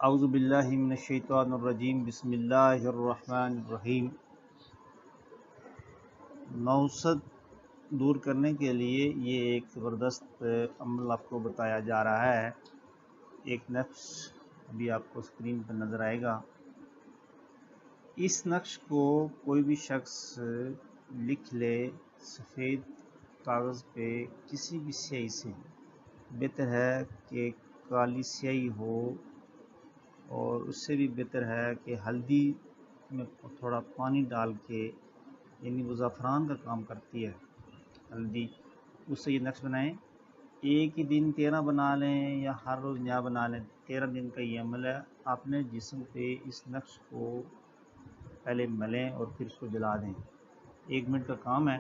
اعوذ باللہ من الشیطان الرجیم بسم اللہ الرحمن الرحیم۔ نوسط دور کرنے کے لیے یہ ایک زبردست عمل آپ کو بتایا جا رہا ہے۔ ایک نقش ابھی آپ کو اسکرین پر نظر آئے گا۔ اس نقش کو کوئی بھی شخص لکھ لے سفید کاغذ پہ کسی بھی سیاہی سے، بہتر ہے کہ کالی سیاہی ہو، اور اس سے بھی بہتر ہے کہ ہلدی میں تھوڑا پانی ڈال کے، یعنی وہ زعفران کا کام کرتی ہے ہلدی، اس سے یہ نقش بنائیں۔ ایک ہی دن 13 بنا لیں یا ہر روز نیا بنا لیں، 13 دن کا یہ عمل ہے۔ اپنے جسم پہ اس نقش کو پہلے ملیں اور پھر اس کو جلا دیں۔ 1 منٹ کا کام ہے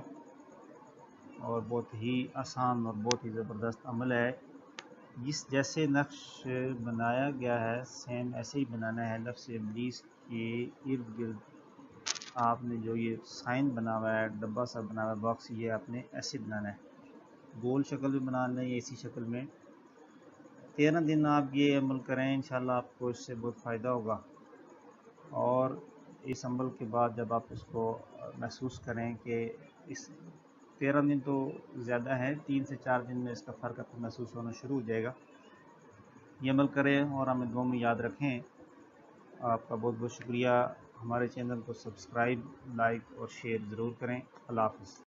اور بہت ہی آسان اور بہت ہی زبردست عمل ہے۔ جیسے نقش بنایا گیا ہے سیم ایسے ہی بنانا ہے۔ لفظ ابلیس کے ارد گرد آپ نے جو یہ سائن بنا ہوا ہے، ڈبہ سا بنا ہوا ہے، باکس، یہ آپ نے ایسے بنانا ہے۔ گول شکل بھی بنا لیں یا اسی شکل میں۔ 13 دن آپ یہ عمل کریں، انشاءاللہ آپ کو اس سے بہت فائدہ ہوگا۔ اور اس عمل کے بعد جب آپ اس کو محسوس کریں کہ اس 13 دن تو زیادہ ہے، 3 سے 4 دن میں اس کا فرق آپ کو محسوس ہونا شروع ہو جائے گا۔ یہ عمل کریں اور ہمیں دعاؤں میں یاد رکھیں۔ آپ کا بہت بہت شکریہ۔ ہمارے چینل کو سبسکرائب، لائک اور شیئر ضرور کریں۔ اللہ حافظ۔